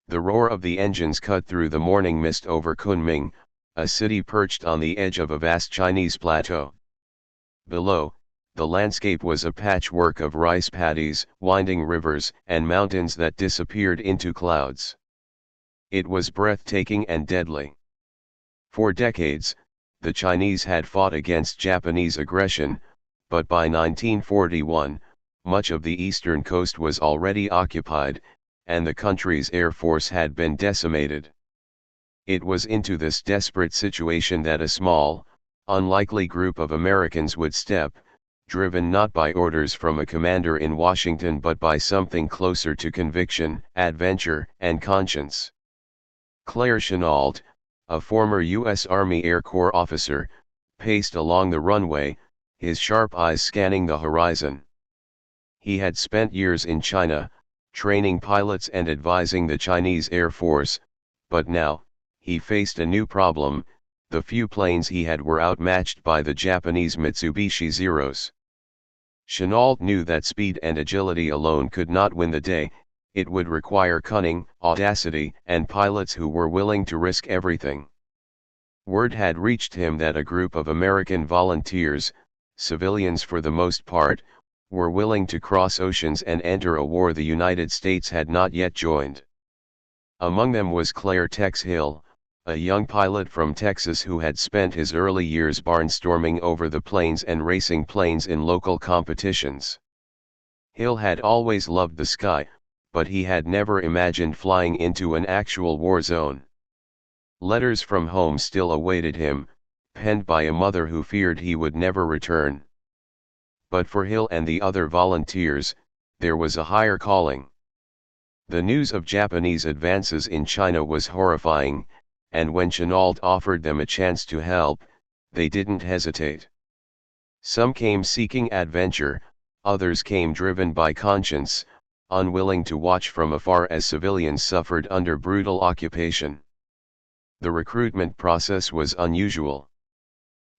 The roar of the engines cut through the morning mist over Kunming, a city perched on the edge of a vast Chinese plateau. Below, the landscape was a patchwork of rice paddies, winding rivers, and mountains that disappeared into clouds. It was breathtaking and deadly. For decades, the Chinese had fought against Japanese aggression, but by 1941, much of the eastern coast was already occupied, and the country's air force had been decimated. It was into this desperate situation that a small, unlikely group of Americans would step, driven not by orders from a commander in Washington but by something closer to conviction, adventure, and conscience. Claire Chennault, a former U.S. Army Air Corps officer, paced along the runway, his sharp eyes scanning the horizon. He had spent years in China, training pilots and advising the Chinese Air Force, but now, he faced a new problem. The few planes he had were outmatched by the Japanese Mitsubishi Zeros. Chennault knew that speed and agility alone could not win the day. It would require cunning, audacity, and pilots who were willing to risk everything. Word had reached him that a group of American volunteers, civilians for the most part, were willing to cross oceans and enter a war the United States had not yet joined. Among them was Claire Tex Hill, a young pilot from Texas who had spent his early years barnstorming over the planes and racing planes in local competitions. Hill had always loved the sky, but he had never imagined flying into an actual war zone. Letters from home still awaited him, penned by a mother who feared he would never return. But for Hill and the other volunteers, there was a higher calling. The news of Japanese advances in China was horrifying, and when Chennault offered them a chance to help, they didn't hesitate. Some came seeking adventure, others came driven by conscience, unwilling to watch from afar as civilians suffered under brutal occupation. The recruitment process was unusual.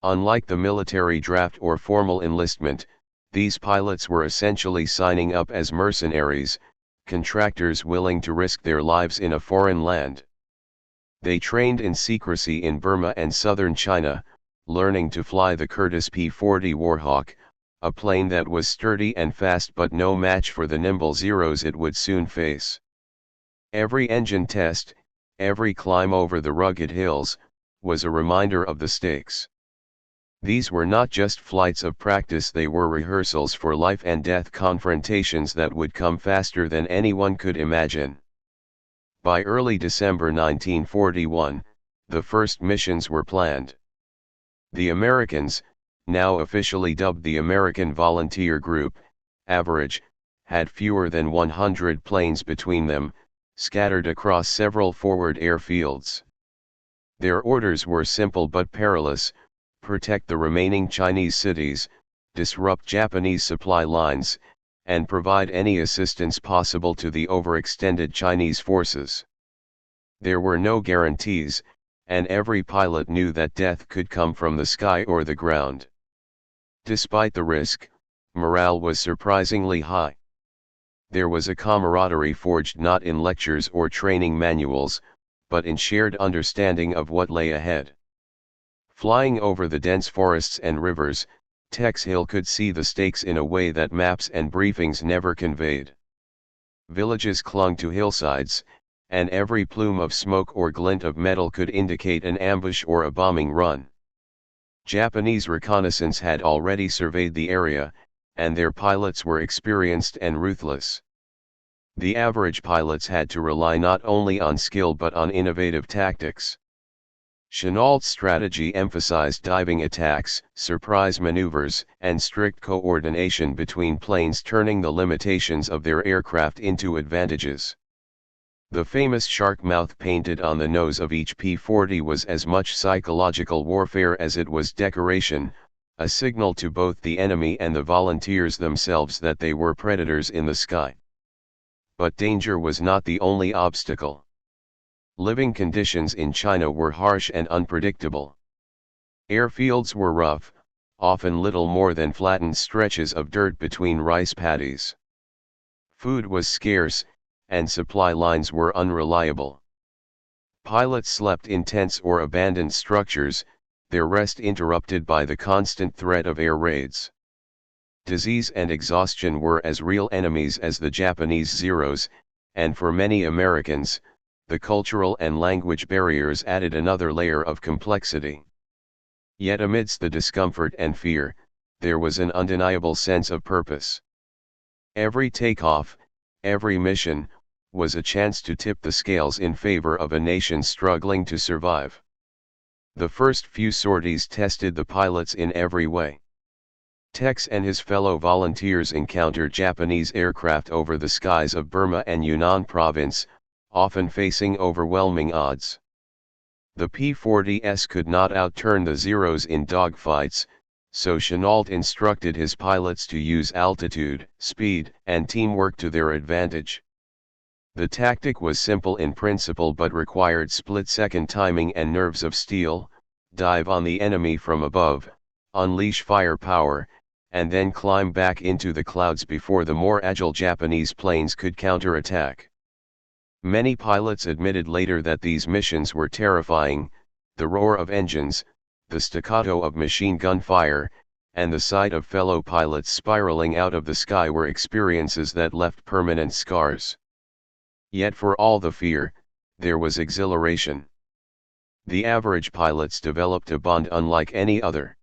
Unlike the military draft or formal enlistment, these pilots were essentially signing up as mercenaries, contractors willing to risk their lives in a foreign land. They trained in secrecy in Burma and southern China, learning to fly the Curtiss P-40 Warhawk, a plane that was sturdy and fast but no match for the nimble Zeros it would soon face. Every engine test, every climb over the rugged hills, was a reminder of the stakes. These were not just flights of practice, they were rehearsals for life and death confrontations that would come faster than anyone could imagine. By early December 1941, the first missions were planned. The Americans, now officially dubbed the American Volunteer Group, average, had fewer than 100 planes between them, scattered across several forward airfields. Their orders were simple but perilous: protect the remaining Chinese cities, disrupt Japanese supply lines, and provide any assistance possible to the overextended Chinese forces. There were no guarantees, and every pilot knew that death could come from the sky or the ground. Despite the risk, morale was surprisingly high. There was a camaraderie forged not in lectures or training manuals, but in shared understanding of what lay ahead. Flying over the dense forests and rivers, Tex Hill could see the stakes in a way that maps and briefings never conveyed. Villages clung to hillsides, and every plume of smoke or glint of metal could indicate an ambush or a bombing run. Japanese reconnaissance had already surveyed the area, and their pilots were experienced and ruthless. The average pilots had to rely not only on skill but on innovative tactics. Chennault's strategy emphasized diving attacks, surprise maneuvers, and strict coordination between planes, turning the limitations of their aircraft into advantages. The famous shark mouth painted on the nose of each P-40 was as much psychological warfare as it was decoration, a signal to both the enemy and the volunteers themselves that they were predators in the sky. But danger was not the only obstacle. Living conditions in China were harsh and unpredictable. Airfields were rough, often little more than flattened stretches of dirt between rice paddies. Food was scarce, and supply lines were unreliable. Pilots slept in tents or abandoned structures, their rest interrupted by the constant threat of air raids. Disease and exhaustion were as real enemies as the Japanese Zeros, and for many Americans, the cultural and language barriers added another layer of complexity. Yet amidst the discomfort and fear, there was an undeniable sense of purpose. Every takeoff, every mission, was a chance to tip the scales in favor of a nation struggling to survive. The first few sorties tested the pilots in every way. Tex and his fellow volunteers encountered Japanese aircraft over the skies of Burma and Yunnan province, often facing overwhelming odds. The P-40s could not outturn the Zeros in dogfights, so Chenault instructed his pilots to use altitude, speed, and teamwork to their advantage. The tactic was simple in principle but required split-second timing and nerves of steel: dive on the enemy from above, unleash firepower, and then climb back into the clouds before the more agile Japanese planes could counterattack. Many pilots admitted later that these missions were terrifying. The roar of engines, the staccato of machine gun fire, and the sight of fellow pilots spiraling out of the sky were experiences that left permanent scars. Yet for all the fear, there was exhilaration. The average pilots developed a bond unlike any other.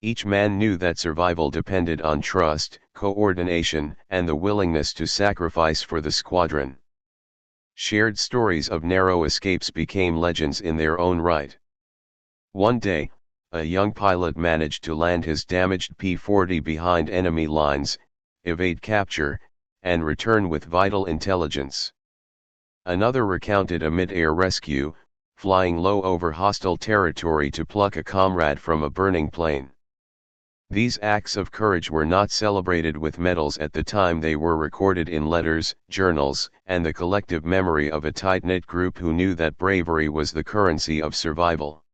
Each man knew that survival depended on trust, coordination, and the willingness to sacrifice for the squadron. Shared stories of narrow escapes became legends in their own right. One day, a young pilot managed to land his damaged P-40 behind enemy lines, evade capture, and return with vital intelligence. Another recounted a mid-air rescue, flying low over hostile territory to pluck a comrade from a burning plane. These acts of courage were not celebrated with medals at the time. They were recorded in letters, journals, and the collective memory of a tight-knit group who knew that bravery was the currency of survival.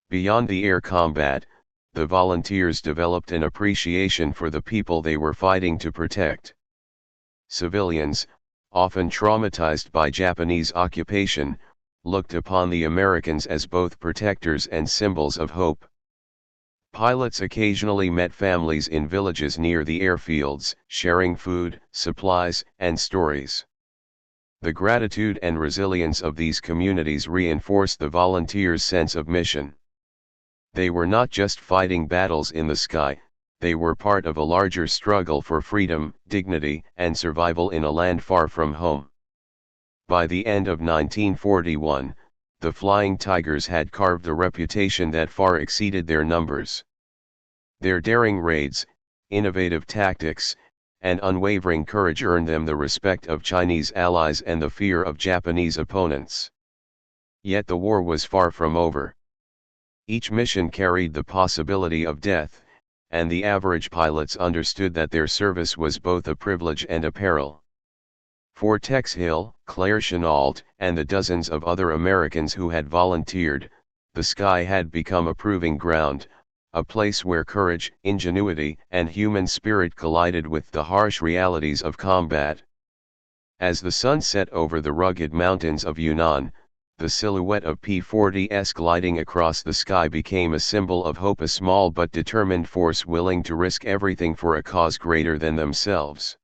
Beyond the air combat, the volunteers developed an appreciation for the people they were fighting to protect. Civilians, often traumatized by Japanese occupation, looked upon the Americans as both protectors and symbols of hope. Pilots occasionally met families in villages near the airfields, sharing food, supplies, and stories. The gratitude and resilience of these communities reinforced the volunteers' sense of mission. They were not just fighting battles in the sky, they were part of a larger struggle for freedom, dignity, and survival in a land far from home. By the end of 1941, the Flying Tigers had carved a reputation that far exceeded their numbers. Their daring raids, innovative tactics, and unwavering courage earned them the respect of Chinese allies and the fear of Japanese opponents. Yet the war was far from over. Each mission carried the possibility of death, and the average pilots understood that their service was both a privilege and a peril. For Tex Hill, Claire Chenault, and the dozens of other Americans who had volunteered, the sky had become a proving ground, a place where courage, ingenuity, and human spirit collided with the harsh realities of combat. As the sun set over the rugged mountains of Yunnan, the silhouette of P-40s gliding across the sky became a symbol of hope, a small but determined force willing to risk everything for a cause greater than themselves.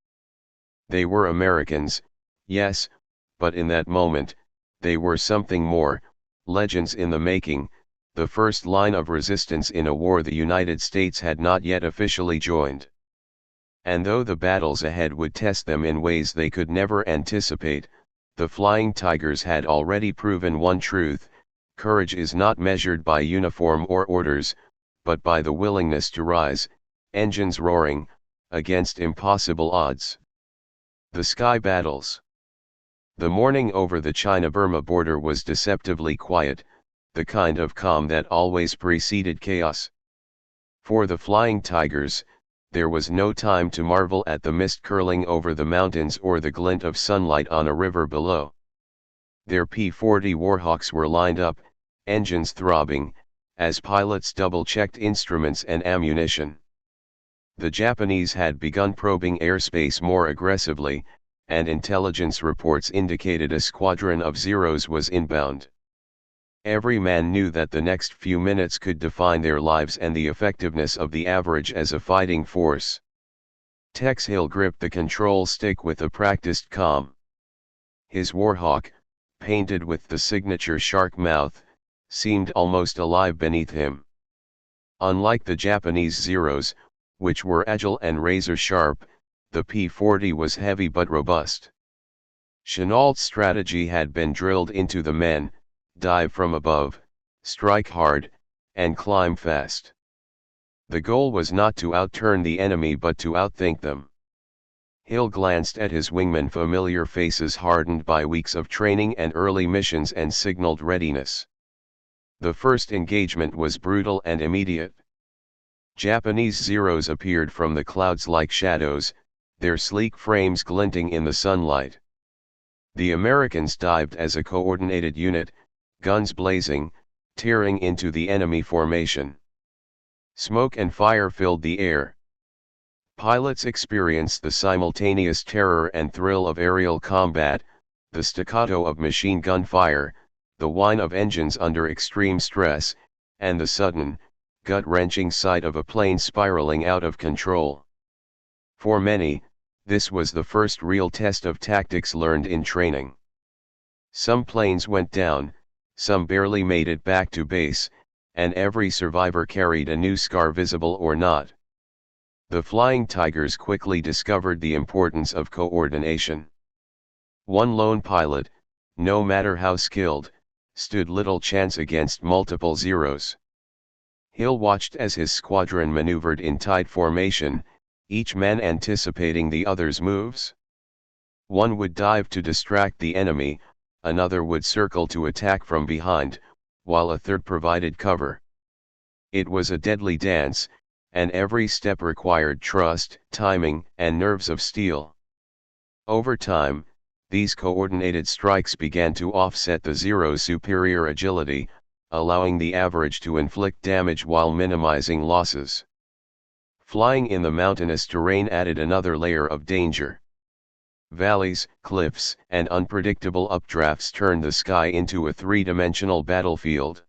They were Americans, yes, but in that moment, they were something more, legends in the making, the first line of resistance in a war the United States had not yet officially joined. And though the battles ahead would test them in ways they could never anticipate, the Flying Tigers had already proven one truth: courage is not measured by uniform or orders, but by the willingness to rise, engines roaring, against impossible odds. The sky battles. The morning over the China-Burma border was deceptively quiet, the kind of calm that always preceded chaos. For the Flying Tigers, there was no time to marvel at the mist curling over the mountains or the glint of sunlight on a river below. Their P-40 Warhawks were lined up, engines throbbing, as pilots double-checked instruments and ammunition. The Japanese had begun probing airspace more aggressively, and intelligence reports indicated a squadron of Zeros was inbound. Every man knew that the next few minutes could define their lives and the effectiveness of the average as a fighting force. Tex Hill gripped the control stick with a practiced calm. His Warhawk, painted with the signature shark mouth, seemed almost alive beneath him. Unlike the Japanese Zeros, which were agile and razor-sharp, the P-40 was heavy but robust. Chenault's strategy had been drilled into the men: dive from above, strike hard, and climb fast. The goal was not to outturn the enemy but to outthink them. Hill glanced at his wingmen, familiar faces hardened by weeks of training and early missions, and signaled readiness. The first engagement was brutal and immediate. Japanese Zeros appeared from the clouds like shadows, their sleek frames glinting in the sunlight. The Americans dived as a coordinated unit, guns blazing, tearing into the enemy formation. Smoke and fire filled the air. Pilots experienced the simultaneous terror and thrill of aerial combat, the staccato of machine gun fire, the whine of engines under extreme stress, and the sudden, gut-wrenching sight of a plane spiraling out of control. For many, this was the first real test of tactics learned in training. Some planes went down, some barely made it back to base, and every survivor carried a new scar, visible or not. The Flying Tigers quickly discovered the importance of coordination. One lone pilot, no matter how skilled, stood little chance against multiple Zeros. Hill watched as his squadron maneuvered in tight formation, each man anticipating the other's moves. One would dive to distract the enemy, another would circle to attack from behind, while a third provided cover. It was a deadly dance, and every step required trust, timing, and nerves of steel. Over time, these coordinated strikes began to offset the Zero's superior agility, allowing the average to inflict damage while minimizing losses. Flying in the mountainous terrain added another layer of danger. Valleys, cliffs, and unpredictable updrafts turned the sky into a three-dimensional battlefield.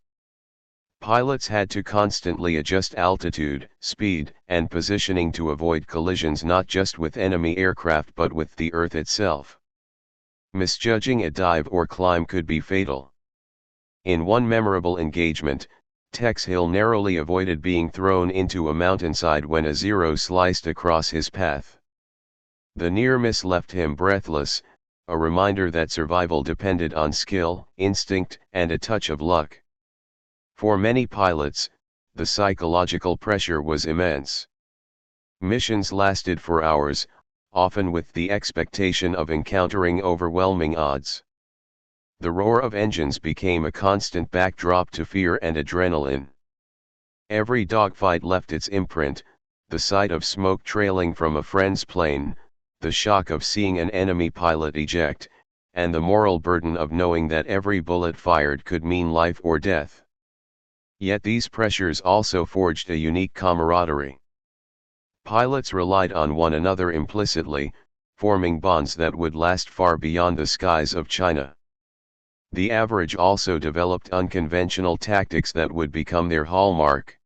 Pilots had to constantly adjust altitude, speed, and positioning to avoid collisions not just with enemy aircraft but with the Earth itself. Misjudging a dive or climb could be fatal. In one memorable engagement, Tex Hill narrowly avoided being thrown into a mountainside when a Zero sliced across his path. The near miss left him breathless, a reminder that survival depended on skill, instinct, and a touch of luck. For many pilots, the psychological pressure was immense. Missions lasted for hours, often with the expectation of encountering overwhelming odds. The roar of engines became a constant backdrop to fear and adrenaline. Every dogfight left its imprint: the sight of smoke trailing from a friend's plane, the shock of seeing an enemy pilot eject, and the moral burden of knowing that every bullet fired could mean life or death. Yet these pressures also forged a unique camaraderie. Pilots relied on one another implicitly, forming bonds that would last far beyond the skies of China. The average also developed unconventional tactics that would become their hallmark.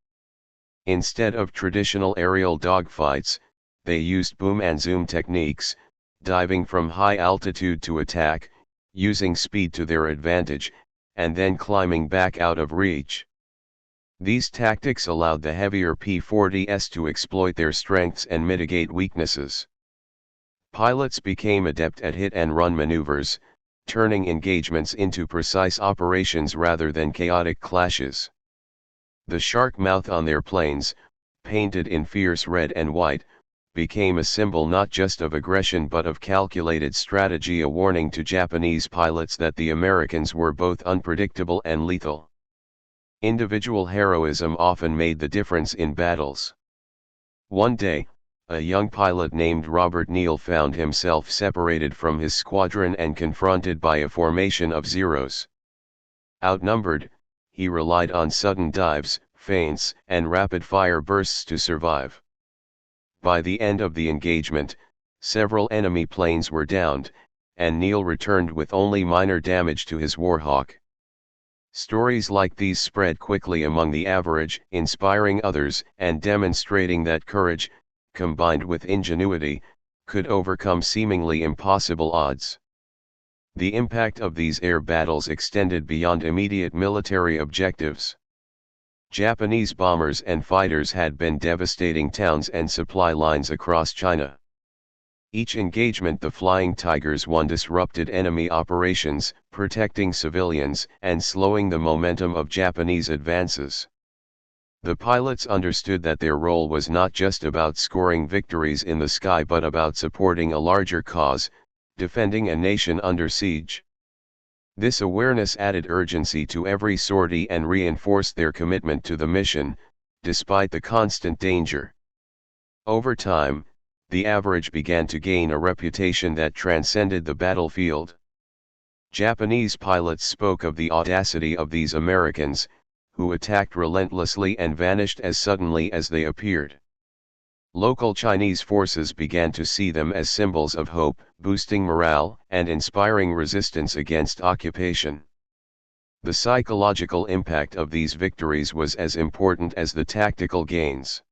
Instead of traditional aerial dogfights, they used boom and zoom techniques, diving from high altitude to attack, using speed to their advantage, and then climbing back out of reach. These tactics allowed the heavier P-40s to exploit their strengths and mitigate weaknesses. Pilots became adept at hit-and-run maneuvers, turning engagements into precise operations rather than chaotic clashes. The shark mouth on their planes, painted in fierce red and white, became a symbol not just of aggression but of calculated strategy, a warning to Japanese pilots that the Americans were both unpredictable and lethal. Individual heroism often made the difference in battles. One day, a young pilot named Robert Neal found himself separated from his squadron and confronted by a formation of Zeros. Outnumbered, he relied on sudden dives, feints, and rapid-fire bursts to survive. By the end of the engagement, Several enemy planes were downed, and Neil returned with only minor damage to his Warhawk. Stories like these spread quickly among the average, inspiring others and demonstrating that courage, combined with ingenuity, could overcome seemingly impossible odds. The impact of these air battles extended beyond immediate military objectives. Japanese bombers and fighters had been devastating towns and supply lines across China. Each engagement the Flying Tigers won disrupted enemy operations, protecting civilians and slowing the momentum of Japanese advances. The pilots understood that their role was not just about scoring victories in the sky but about supporting a larger cause, defending a nation under siege. This awareness added urgency to every sortie and reinforced their commitment to the mission, despite the constant danger. Over time, the average began to gain a reputation that transcended the battlefield. Japanese pilots spoke of the audacity of these Americans, who attacked relentlessly and vanished as suddenly as they appeared. Local Chinese forces began to see them as symbols of hope, boosting morale and inspiring resistance against occupation. The psychological impact of these victories was as important as the tactical gains.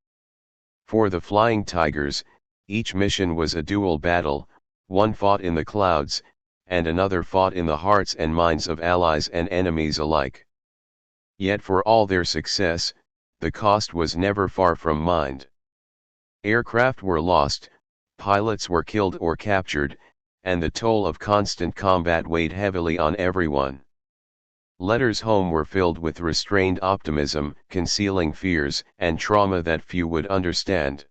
For the Flying Tigers, each mission was a dual battle, one fought in the clouds, and another fought in the hearts and minds of allies and enemies alike. Yet for all their success, the cost was never far from mind. Aircraft were lost, pilots were killed or captured, and the toll of constant combat weighed heavily on everyone. Letters home were filled with restrained optimism, concealing fears and trauma that few would understand.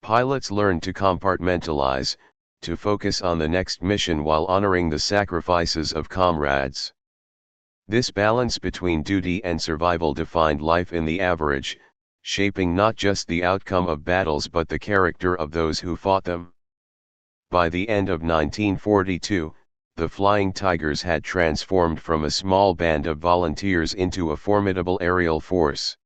Pilots learned to compartmentalize, to focus on the next mission while honoring the sacrifices of comrades. This balance between duty and survival defined life in the average, shaping not just the outcome of battles but the character of those who fought them. By the end of 1942, the Flying Tigers had transformed from a small band of volunteers into a formidable aerial force.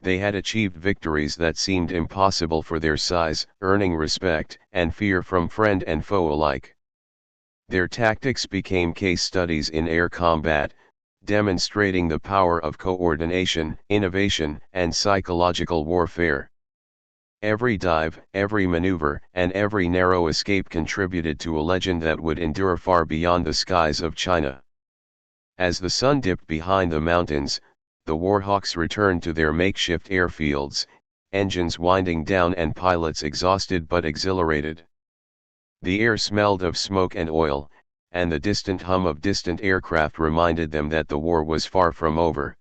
They had achieved victories that seemed impossible for their size, earning respect and fear from friend and foe alike. Their tactics became case studies in air combat, demonstrating the power of coordination, innovation, and psychological warfare. Every dive, every maneuver, and every narrow escape contributed to a legend that would endure far beyond the skies of China. As the sun dipped behind the mountains, the Warhawks returned to their makeshift airfields, engines winding down and pilots exhausted but exhilarated. The air smelled of smoke and oil, and the distant hum of distant aircraft reminded them that the war was far from over.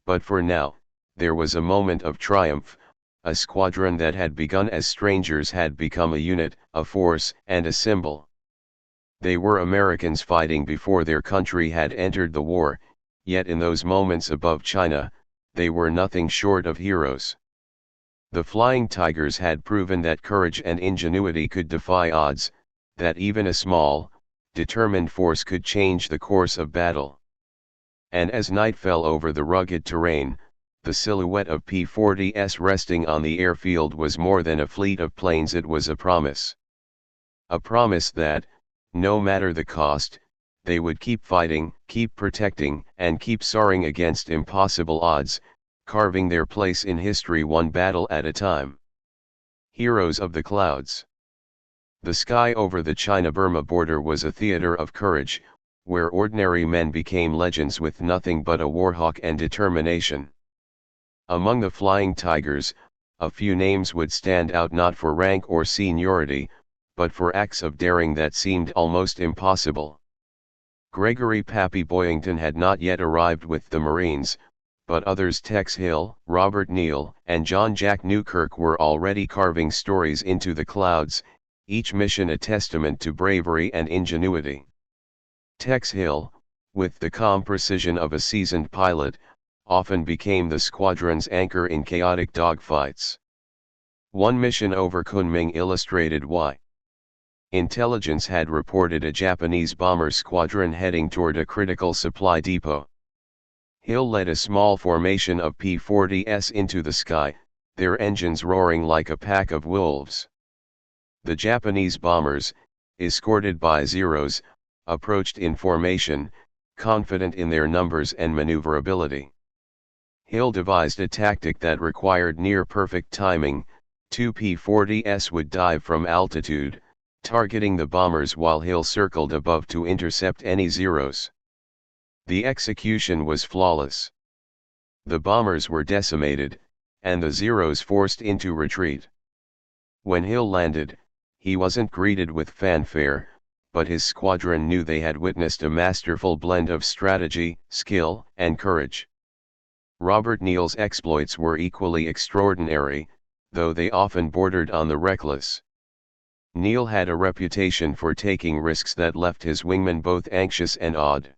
But for now, there was a moment of triumph. A squadron that had begun as strangers had become a unit, a force, and a symbol. They were Americans fighting before their country had entered the war, yet in those moments above China, they were nothing short of heroes. The Flying Tigers had proven that courage and ingenuity could defy odds, that even a small, determined force could change the course of battle. And as night fell over the rugged terrain, the silhouette of P-40s resting on the airfield was more than a fleet of planes, it was a promise. A promise that, no matter the cost, they would keep fighting, keep protecting, and keep soaring against impossible odds, carving their place in history one battle at a time. Heroes of the clouds. The sky over the China-Burma border was a theater of courage, where ordinary men became legends with nothing but a warhawk and determination. Among the Flying Tigers, a few names would stand out not for rank or seniority, but for acts of daring that seemed almost impossible. Gregory "Pappy" Boyington had not yet arrived with the Marines, but others Tex Hill, Robert Neal, and John Jack Newkirk were already carving stories into the clouds, each mission a testament to bravery and ingenuity. Tex Hill, with the calm precision of a seasoned pilot, often became the squadron's anchor in chaotic dogfights. One mission over Kunming illustrated why. Intelligence had reported a Japanese bomber squadron heading toward a critical supply depot. Hill led a small formation of P-40s into the sky, their engines roaring like a pack of wolves. The Japanese bombers, escorted by Zeros, approached in formation, confident in their numbers and maneuverability. Hill devised a tactic that required near-perfect timing. Two P-40s would dive from altitude, targeting the bombers while Hill circled above to intercept any Zeros. The execution was flawless. The bombers were decimated, and the Zeros forced into retreat. When Hill landed, he wasn't greeted with fanfare, but his squadron knew they had witnessed a masterful blend of strategy, skill, and courage. Robert Neal's exploits were equally extraordinary, though they often bordered on the reckless. Neal had a reputation for taking risks that left his wingmen both anxious and awed.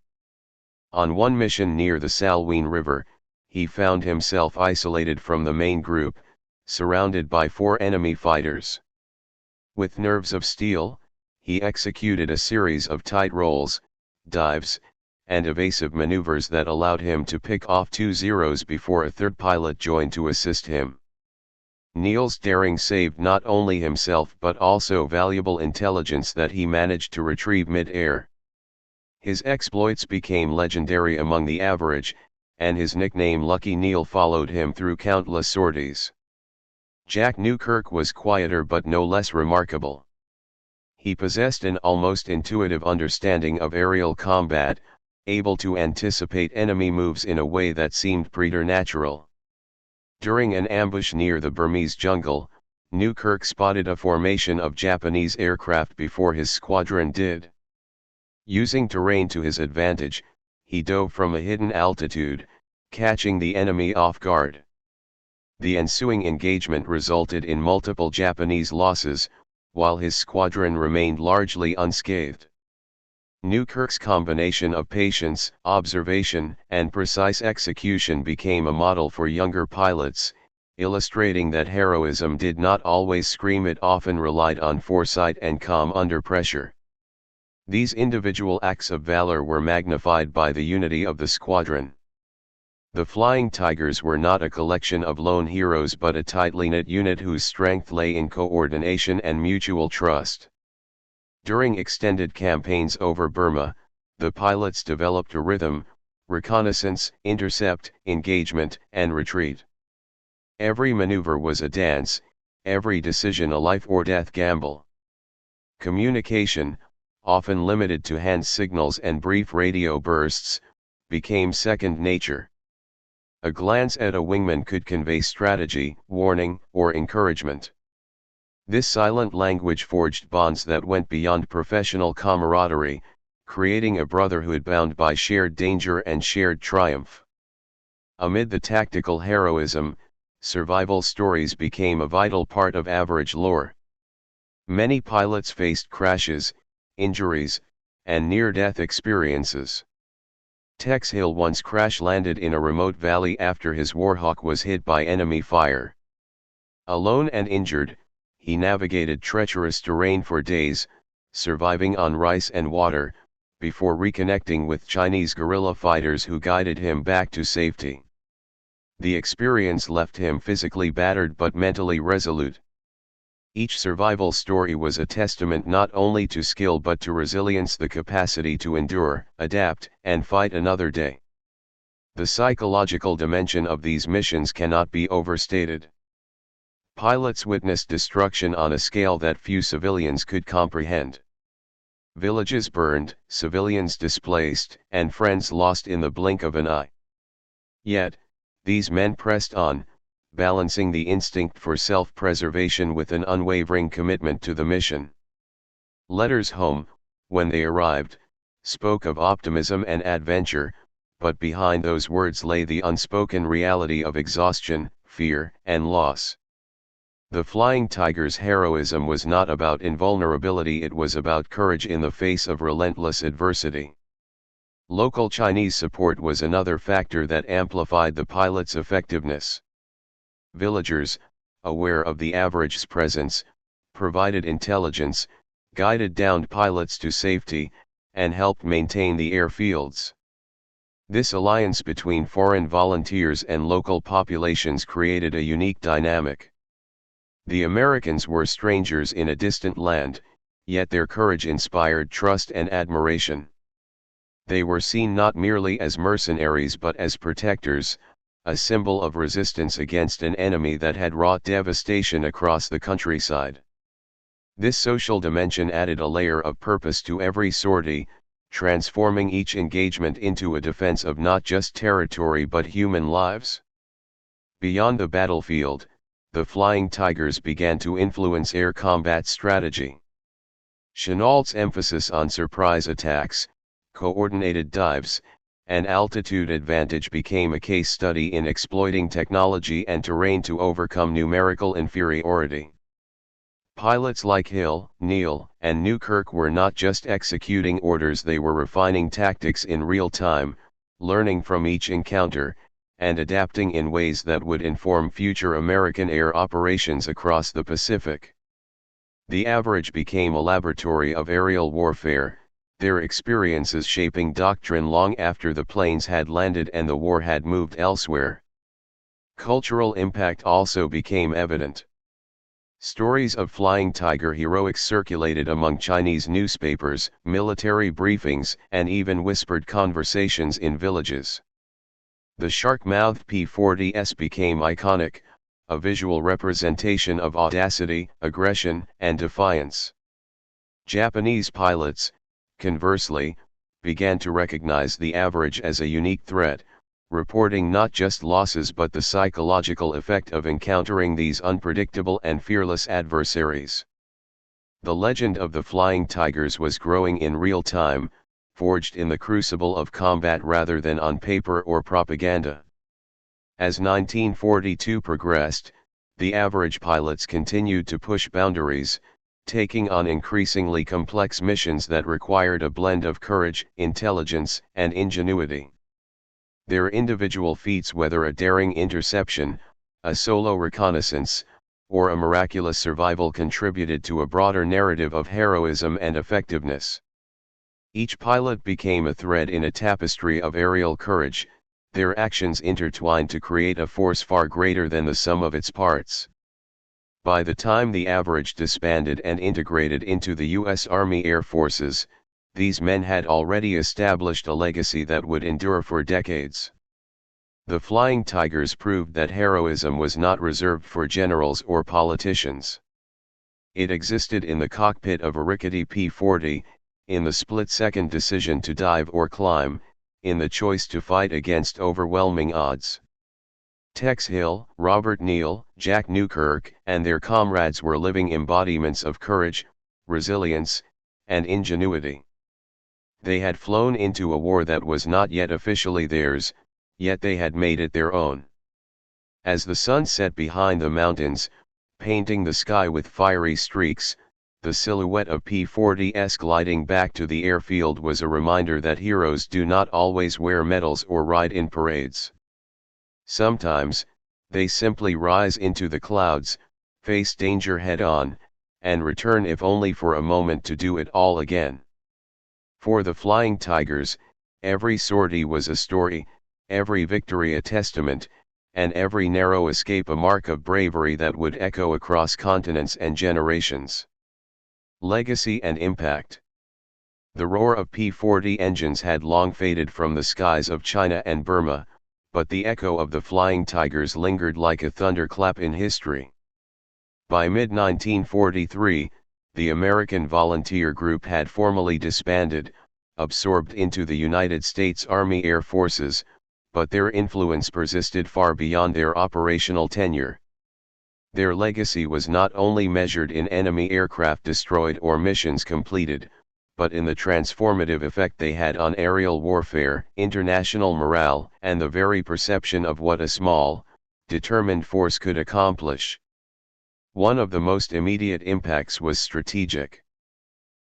On one mission near the Salween River, he found himself isolated from the main group, surrounded by 4 enemy fighters. With nerves of steel, he executed a series of tight rolls, dives, and evasive maneuvers that allowed him to pick off 2 Zeros before a third pilot joined to assist him. Neal's daring saved not only himself but also valuable intelligence that he managed to retrieve mid-air. His exploits became legendary among the average, and his nickname Lucky Neal followed him through countless sorties. Jack Newkirk was quieter but no less remarkable. He possessed an almost intuitive understanding of aerial combat, able to anticipate enemy moves in a way that seemed preternatural. During an ambush near the Burmese jungle, Newkirk spotted a formation of Japanese aircraft before his squadron did. Using terrain to his advantage, he dove from a hidden altitude, catching the enemy off guard. The ensuing engagement resulted in multiple Japanese losses, while his squadron remained largely unscathed. Newkirk's combination of patience, observation, and precise execution became a model for younger pilots, illustrating that heroism did not always scream, it often relied on foresight and calm under pressure. These individual acts of valor were magnified by the unity of the squadron. The Flying Tigers were not a collection of lone heroes but a tightly knit unit whose strength lay in coordination and mutual trust. During extended campaigns over Burma, the pilots developed a rhythm: reconnaissance, intercept, engagement, and retreat. Every maneuver was a dance, every decision a life or death gamble. Communication, often limited to hand signals and brief radio bursts, became second nature. A glance at a wingman could convey strategy, warning, or encouragement. This silent language forged bonds that went beyond professional camaraderie, creating a brotherhood bound by shared danger and shared triumph. Amid the tactical heroism, survival stories became a vital part of average lore. Many pilots faced crashes, injuries, and near-death experiences. Tex Hill once crash-landed in a remote valley after his Warhawk was hit by enemy fire. Alone and injured, he navigated treacherous terrain for days, surviving on rice and water, before reconnecting with Chinese guerrilla fighters who guided him back to safety. The experience left him physically battered but mentally resolute. Each survival story was a testament not only to skill but to resilience, the capacity to endure, adapt, and fight another day. The psychological dimension of these missions cannot be overstated. Pilots witnessed destruction on a scale that few civilians could comprehend. Villages burned, civilians displaced, and friends lost in the blink of an eye. Yet, these men pressed on, balancing the instinct for self-preservation with an unwavering commitment to the mission. Letters home, when they arrived, spoke of optimism and adventure, but behind those words lay the unspoken reality of exhaustion, fear, and loss. The Flying Tigers' heroism was not about invulnerability, it was about courage in the face of relentless adversity. Local Chinese support was another factor that amplified the pilots' effectiveness. Villagers, aware of the average's presence, provided intelligence, guided downed pilots to safety, and helped maintain the airfields. This alliance between foreign volunteers and local populations created a unique dynamic. The Americans were strangers in a distant land, yet their courage inspired trust and admiration. They were seen not merely as mercenaries but as protectors, a symbol of resistance against an enemy that had wrought devastation across the countryside. This social dimension added a layer of purpose to every sortie, transforming each engagement into a defense of not just territory but human lives. Beyond the battlefield, the Flying Tigers began to influence air combat strategy. Chennault's emphasis on surprise attacks, coordinated dives, and altitude advantage became a case study in exploiting technology and terrain to overcome numerical inferiority. Pilots like Hill, Neal, and Newkirk were not just executing orders, they were refining tactics in real time, learning from each encounter, and adapting in ways that would inform future American air operations across the Pacific. The Average became a laboratory of aerial warfare, their experiences shaping doctrine long after the planes had landed and the war had moved elsewhere. Cultural impact also became evident. Stories of Flying Tiger heroics circulated among Chinese newspapers, military briefings, and even whispered conversations in villages. The shark-mouthed P-40s became iconic, a visual representation of audacity, aggression, and defiance. Japanese pilots, conversely, began to recognize the Average as a unique threat, reporting not just losses but the psychological effect of encountering these unpredictable and fearless adversaries. The legend of the Flying Tigers was growing in real time, forged in the crucible of combat rather than on paper or propaganda. As 1942 progressed, the Average pilots continued to push boundaries, taking on increasingly complex missions that required a blend of courage, intelligence, and ingenuity. Their individual feats, whether a daring interception, a solo reconnaissance, or a miraculous survival, contributed to a broader narrative of heroism and effectiveness. Each pilot became a thread in a tapestry of aerial courage, their actions intertwined to create a force far greater than the sum of its parts. By the time the Average disbanded and integrated into the U.S. Army Air Forces, these men had already established a legacy that would endure for decades. The Flying Tigers proved that heroism was not reserved for generals or politicians. It existed in the cockpit of a rickety P-40, in the split-second decision to dive or climb, in the choice to fight against overwhelming odds. Tex Hill, Robert Neal, Jack Newkirk, and their comrades were living embodiments of courage, resilience, and ingenuity. They had flown into a war that was not yet officially theirs, yet they had made it their own. As the sun set behind the mountains, painting the sky with fiery streaks, the silhouette of P-40s gliding back to the airfield was a reminder that heroes do not always wear medals or ride in parades. Sometimes, they simply rise into the clouds, face danger head-on, and return if only for a moment to do it all again. For the Flying Tigers, every sortie was a story, every victory a testament, and every narrow escape a mark of bravery that would echo across continents and generations. Legacy and impact. The roar of P-40 engines had long faded from the skies of China and Burma, but the echo of the Flying Tigers lingered like a thunderclap in history. By mid-1943, the American Volunteer Group had formally disbanded, absorbed into the United States Army Air Forces, but their influence persisted far beyond their operational tenure. Their legacy was not only measured in enemy aircraft destroyed or missions completed, but in the transformative effect they had on aerial warfare, international morale, and the very perception of what a small, determined force could accomplish. One of the most immediate impacts was strategic.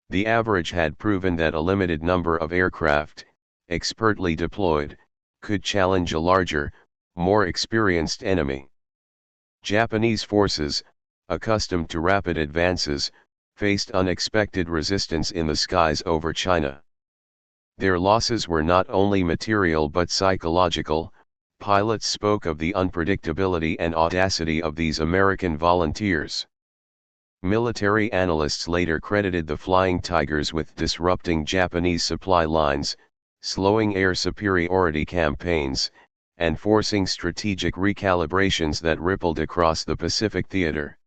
The Average had proven that a limited number of aircraft, expertly deployed, could challenge a larger, more experienced enemy. Japanese forces, accustomed to rapid advances, faced unexpected resistance in the skies over China. Their losses were not only material but psychological, Pilots spoke of the unpredictability and audacity of these American volunteers. Military analysts later credited the Flying Tigers with disrupting Japanese supply lines, slowing air superiority campaigns, and forcing strategic recalibrations that rippled across the Pacific theater.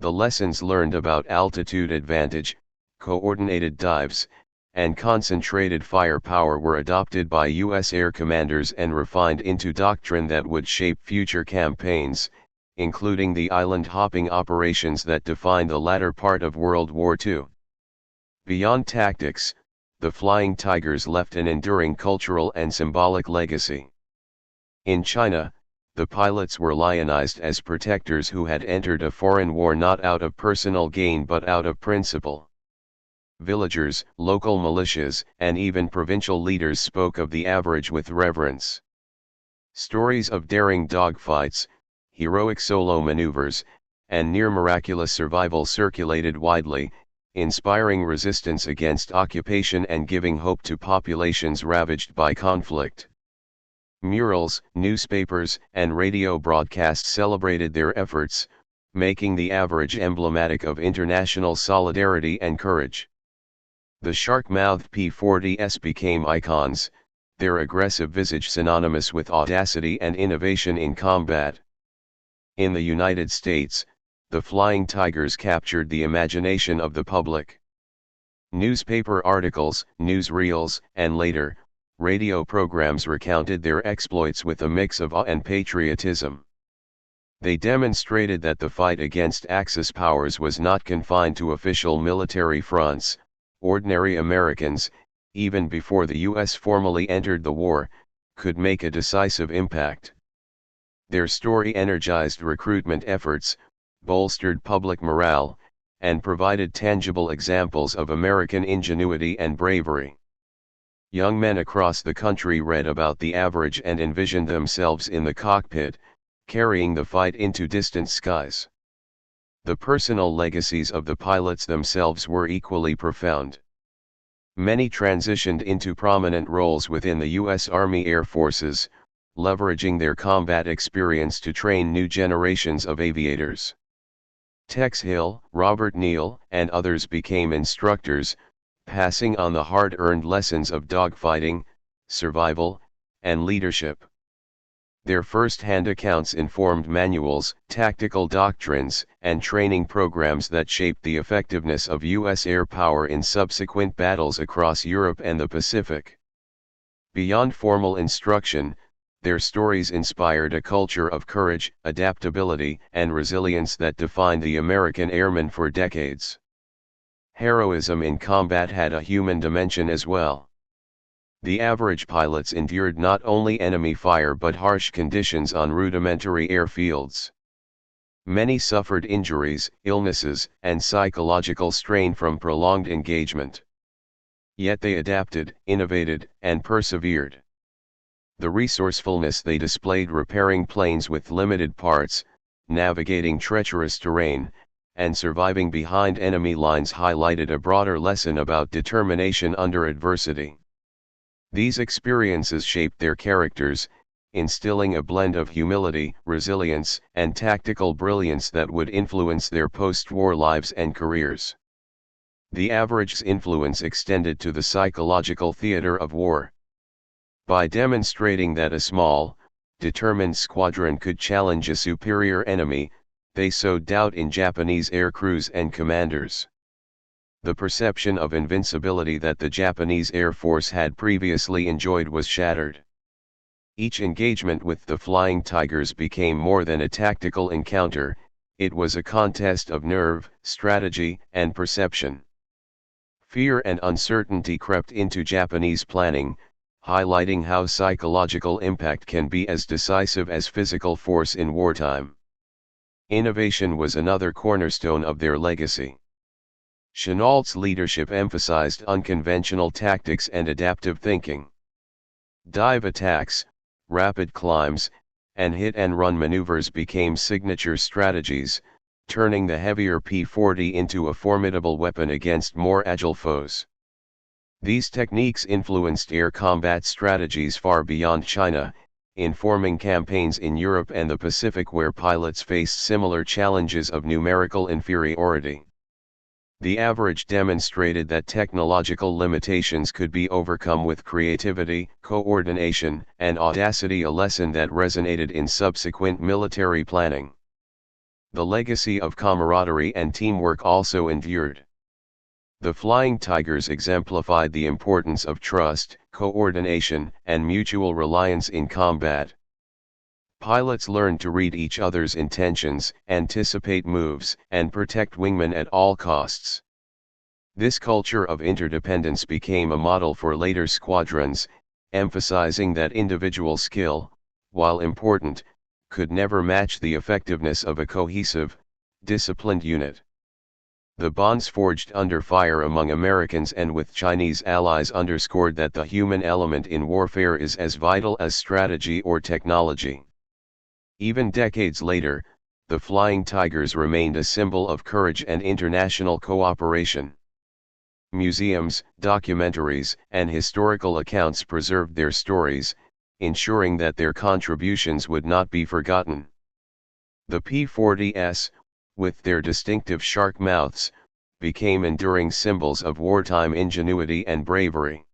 The lessons learned about altitude advantage, coordinated dives, and concentrated firepower were adopted by U.S. air commanders and refined into doctrine that would shape future campaigns, including the island-hopping operations that defined the latter part of World War II. Beyond tactics, the Flying Tigers left an enduring cultural and symbolic legacy. In China, the pilots were lionized as protectors who had entered a foreign war not out of personal gain but out of principle. Villagers, local militias, and even provincial leaders spoke of the average with reverence. Stories of daring dogfights, heroic solo maneuvers, and near-miraculous survival circulated widely, inspiring resistance against occupation and giving hope to populations ravaged by conflict. Murals, newspapers, and radio broadcasts celebrated their efforts, making the average emblematic of international solidarity and courage. The shark-mouthed P-40s became icons, their aggressive visage synonymous with audacity and innovation in combat. In the United States, the Flying Tigers captured the imagination of the public. Newspaper articles, newsreels, and later, radio programs recounted their exploits with a mix of awe and patriotism. They demonstrated that the fight against Axis powers was not confined to official military fronts. Ordinary Americans, even before the U.S. formally entered the war, could make a decisive impact. Their story energized recruitment efforts, bolstered public morale, and provided tangible examples of American ingenuity and bravery. Young men across the country read about the average and envisioned themselves in the cockpit, carrying the fight into distant skies. The personal legacies of the pilots themselves were equally profound. Many transitioned into prominent roles within the U.S. Army Air Forces, leveraging their combat experience to train new generations of aviators. Tex Hill, Robert Neal, and others became instructors, passing on the hard-earned lessons of dogfighting, survival, and leadership. Their first-hand accounts informed manuals, tactical doctrines, and training programs that shaped the effectiveness of U.S. air power in subsequent battles across Europe and the Pacific. Beyond formal instruction, their stories inspired a culture of courage, adaptability, and resilience that defined the American airman for decades. Heroism in combat had a human dimension as well. The average pilots endured not only enemy fire but harsh conditions on rudimentary airfields. Many suffered injuries, illnesses, and psychological strain from prolonged engagement. Yet they adapted, innovated, and persevered. The resourcefulness they displayed repairing planes with limited parts, navigating treacherous terrain, and surviving behind enemy lines highlighted a broader lesson about determination under adversity. These experiences shaped their characters, instilling a blend of humility, resilience, and tactical brilliance that would influence their post-war lives and careers. The average's influence extended to the psychological theater of war. By demonstrating that a small, determined squadron could challenge a superior enemy, they sowed doubt in Japanese air crews and commanders. The perception of invincibility that the Japanese Air Force had previously enjoyed was shattered. Each engagement with the Flying Tigers became more than a tactical encounter, it was a contest of nerve, strategy, and perception. Fear and uncertainty crept into Japanese planning, highlighting how psychological impact can be as decisive as physical force in wartime. Innovation was another cornerstone of their legacy. Chennault's leadership emphasized unconventional tactics and adaptive thinking. Dive attacks, rapid climbs, and hit-and-run maneuvers became signature strategies, turning the heavier P-40 into a formidable weapon against more agile foes. These techniques influenced air combat strategies far beyond China, informing campaigns in Europe and the Pacific where pilots faced similar challenges of numerical inferiority. The average demonstrated that technological limitations could be overcome with creativity, coordination, and audacity, a lesson that resonated in subsequent military planning. The legacy of camaraderie and teamwork also endured. The Flying Tigers exemplified the importance of trust, coordination, and mutual reliance in combat. Pilots learned to read each other's intentions, anticipate moves, and protect wingmen at all costs. This culture of interdependence became a model for later squadrons, emphasizing that individual skill, while important, could never match the effectiveness of a cohesive, disciplined unit. The bonds forged under fire among Americans and with Chinese allies underscored that the human element in warfare is as vital as strategy or technology. Even decades later, the Flying Tigers remained a symbol of courage and international cooperation. Museums, documentaries, and historical accounts preserved their stories, ensuring that their contributions would not be forgotten. The P-40s, with their distinctive shark mouths, became enduring symbols of wartime ingenuity and bravery.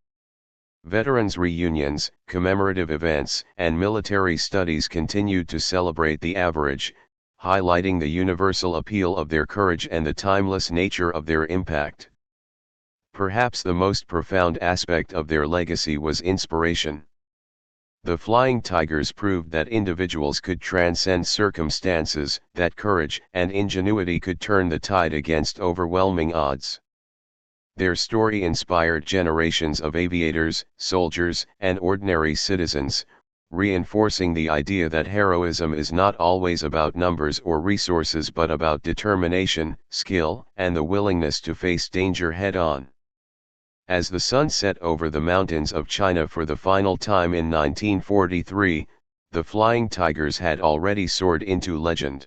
Veterans reunions, commemorative events, and military studies continued to celebrate the average, highlighting the universal appeal of their courage and the timeless nature of their impact. Perhaps the most profound aspect of their legacy was inspiration. The Flying Tigers proved that individuals could transcend circumstances, that courage and ingenuity could turn the tide against overwhelming odds. Their story inspired generations of aviators, soldiers, and ordinary citizens, reinforcing the idea that heroism is not always about numbers or resources but about determination, skill, and the willingness to face danger head-on. As the sun set over the mountains of China for the final time in 1943, the Flying Tigers had already soared into legend.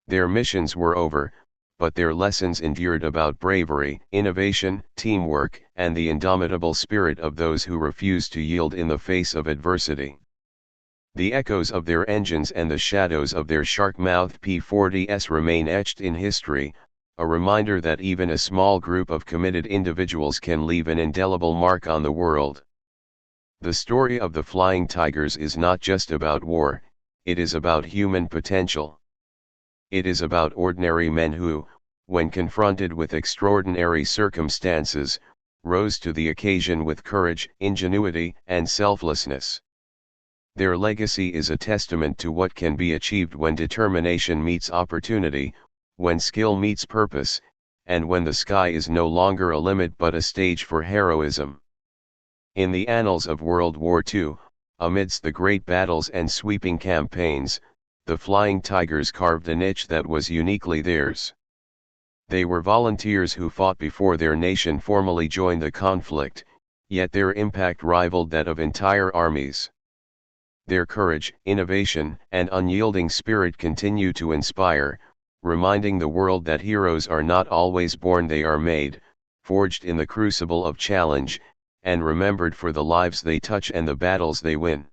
Their missions were over, but their lessons endured about bravery, innovation, teamwork, and the indomitable spirit of those who refuse to yield in the face of adversity. The echoes of their engines and the shadows of their shark-mouthed P-40s remain etched in history, a reminder that even a small group of committed individuals can leave an indelible mark on the world. The story of the Flying Tigers is not just about war, it is about human potential. It is about ordinary men who, when confronted with extraordinary circumstances, rose to the occasion with courage, ingenuity, and selflessness. Their legacy is a testament to what can be achieved when determination meets opportunity, when skill meets purpose, and when the sky is no longer a limit but a stage for heroism. In the annals of World War II, amidst the great battles and sweeping campaigns, the Flying Tigers carved a niche that was uniquely theirs. They were volunteers who fought before their nation formally joined the conflict, yet their impact rivaled that of entire armies. Their courage, innovation, and unyielding spirit continue to inspire, reminding the world that heroes are not always born, they are made, forged in the crucible of challenge, and remembered for the lives they touch and the battles they win.